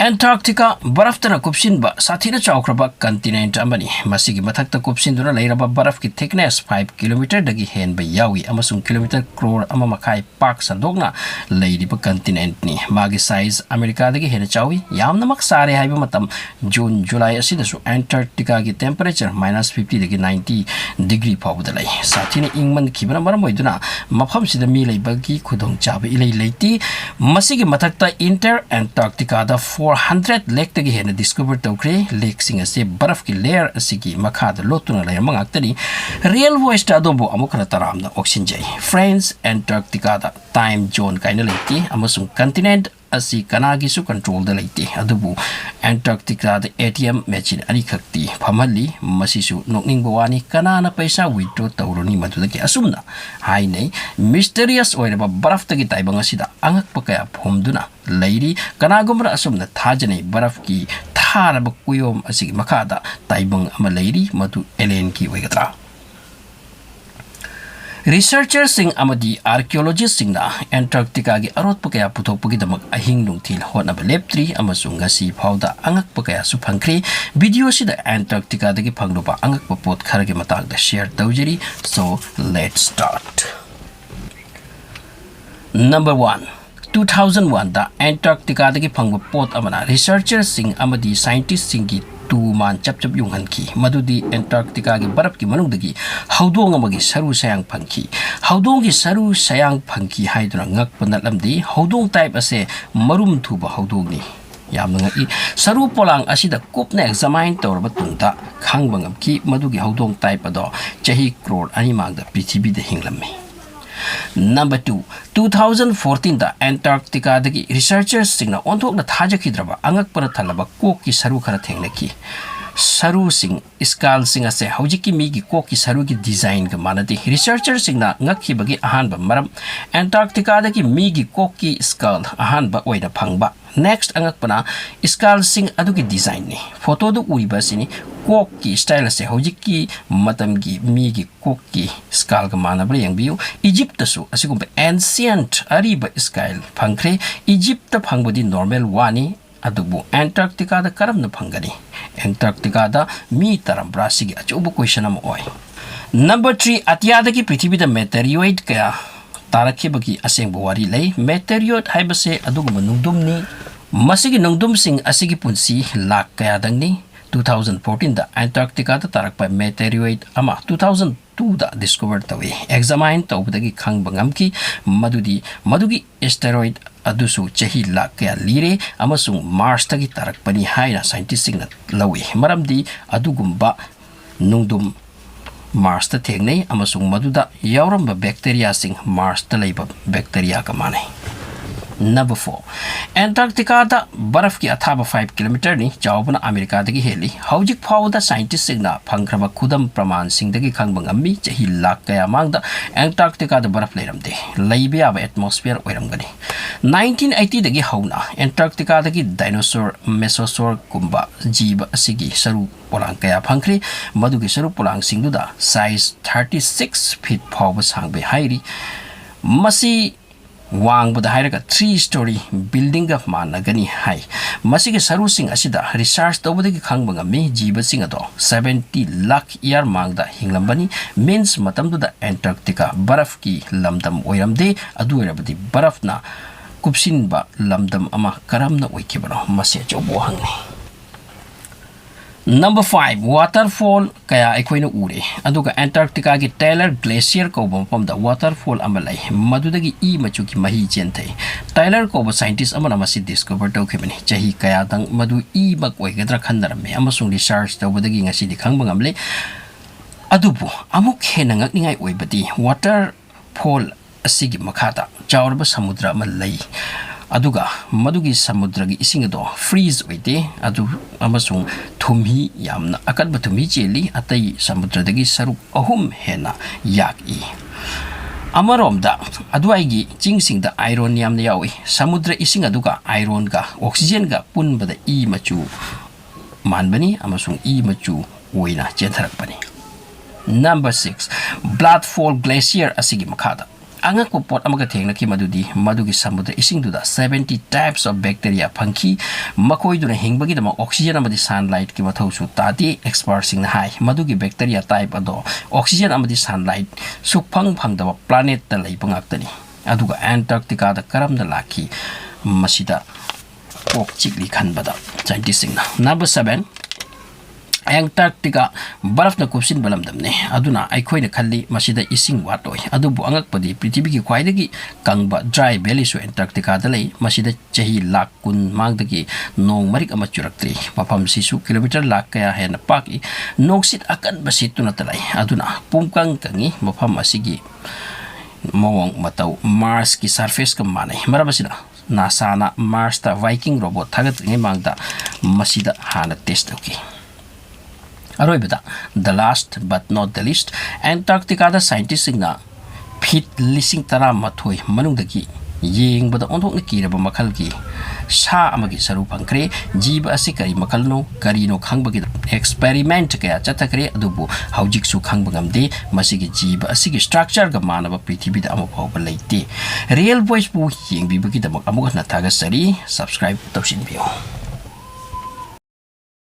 Antarctica baraftana kupsinba sathina chawkraba continent amani masigi mathakta kupsinduna leiraba baraf ki thickness 5 km dagi henba yawi amasung kilometer crore ama makai park sandogna leiriba continent ni magi size America dagi hena chawi yamna mak sare haiba matam June July asida su Antarctica gi temperature -50 dagi 90 degree pawda lai sathina ingman khibana maram oiduna mafam sida mi leibagi khudong chaba ilei leiti masigi mathakta inter Antarctica da 400 lake tagi hena discover tawkre lake singa se baraf ki layer asigi makhada lotuna layer mangaktani real voice ta dombo amukra taramna oxygen jai friends Antarctica da time zone kaina leiti amasung continent asi kanagi su control da leiti adubu Antarctica da ATM machine ani khakti phamali masisu nokning bawani kanana paisa withdraw tawroni madudagi asumna hainai mysterious oiraba baraf tagi taibang asida angakpa kaya phomduna leiri kanagumra asumna thajane baraf ki tharaba kuyom asigi makada taibang ama leiri madu alien ki oigadra researchers sing amadi archaeologists sing na Antarctica gi arot pakaya puthok pagi damak ahing lungthil hona ba leptri amasung ngasi phauda angak pakaya su phangkhri video sida Antarctica dagi phanglupa angak pot kharagi matang da share tawjari so let's start. Number 1 2001 da Antarctica dagi phangba pot amana researchers sing amadi scientists sing gi tu man chap yung hanki madudi Antarctica gi barap ki manung dagi haudong amagi saru sayang phangki haudong gi saru sayang phangki haiduna ngak panalamdi haudong type ase marum thuba haudong ni yamna ngai saru polang asida kupna examine torba tungta khangbangam ki madugi haudong type ado chahi crore ani mangda prithibi de hinglammi. Number 2 2014 da Antarctica dagi researchers singna onthok na thajakhidraba angakpara thalaba kok ki saru khara thengnaki saru sing skull sing ase hojiki mi gi kok ki saru gi design ga manati researchers singna ngakhi bagi ahan ba maram Antarctica dagi mi gi kok ki skull ahan ba oida phangba next angakpana skull sing adugi design ni photo du uriba sini kok ki style ase hojiki matam gi mi gi kok ki skull ga manabra yangbiu Egypt su asigumba ancient ariba style phangkre Egypt ta phangbodi normal wani adubu Antarctica da karamna phangani Antarctica da mi tarambra sigi achubu question am oi. Number 3 atyada ki prithibi da meteoroid kaya tarakibagi aseng buwari lay meteoroid haibase adugu nungdumni masigi nungdum sing asigi punsi lak kaya dangni 2014 da Antarctica da tarakpa meteoroid ama 2002 da discover tawi examine tawbadagi khangbangam ki madugi asteroid adusu chahi lak kaya lire amasung Mars tagi tarakpani haina scientist sing na lawi maramdi adugumba nungdum Mars ta thengnei amasung maduda yauramba bacteria sing Mars ta leiba bacteria ka manai. Number 4 Antarctica da baraf ki athaba 5 km ni chawbana America dagi heli hojik phawda scientist singna phangkraba khudam praman sing dagi khangbangami chahi lak kaya mangda Antarctica da baraf leiramde leibe aba atmosphere oiramgani 1980 dagi hauna Antarctica dagi dinosaur mesosaur kumba jiba asigi saru polang kaya phangkhri madugi saru polang singduda size 36 feet phawba sangbe hairi masi wang bada hairaga 3-story building ga managani hai masigi saru sing asida research tawbadagi khangbangami jiba sing ado 70 lakh year mangda hinglambani means matamduda Antarctica baraf ki lamdam oiramde adu oirabadi barafna kupsinba lamdam ama karamna oikibano masi chobo hangni. Number 5 waterfall kaya aikoina ure aduga Antarctica gi Taylor glacier ko bom da waterfall amalai madudagi e machu ki mahi chenthai Taylor ko scientist amana masi discover taw khibani chahi kaya dang madu e bak oigadra khandaram me amasung research tawbadagi ngasi di khangbangamle adubu amuk hena ngakningai oibadi waterfall asigi makhata chawrba samudra amalai aduga madugi samudragi ising ado freeze oite adu amasung thumhi yamna akadba thumhi cheli atai samudradagi saruk ahum hena yaki amaromda aduaigi chingsing da iron yamna yawi samudra ising aduga iron ga oxygen ga punbada e machu manbani amasung e machu oina chetharakpani. Number 6 bloodfall glacier asigi makhada angakpa pot amaga thengnaki madugi samudra isingduda 70 types of bacteria phangki makoiduna hingbagi dama oxygen amadi sunlight ki mathau su tadi expert sing hai madugi bacteria type ado oxygen amadi sunlight sukphang phangdaba planet ta leiba ngaktani aduga Antarctica da karamda laki masida pok chikli khanbada scientist sing na. Number 7, Antarctica baraf na kupsin balam damne aduna aikoi na khalli masida ising watoi adubu angakpadi prithvi ki khwaidagi kangba dry valley su Antarctica da lei masida chahi lakh kun mangdagi nong marik ama churaktri mafam sisu kilometer lakh kaya hena paki noksit akan basituna talai aduna pumkang kangi mafam asigi mawang matau Mars ki surface ka manai marabasida NASA na Mars ta Viking robot thagat ngai mangda masida hana test okay. Aroibada, the last but not the least, Antarctica da scientists singna fit lising tara mathoi manungdagi yengbada ondokna kiraba makhalgi sa amagi saru phangkre jiba asi kari makalno karino khangbagi experiment kaya chatakre adubu haujik su khangbangamde masigi jiba asigi structure ga manaba prithvi da amaphaw leite real voice bu yengbibagi da amuga na thaga sari subscribe tawsin biyo.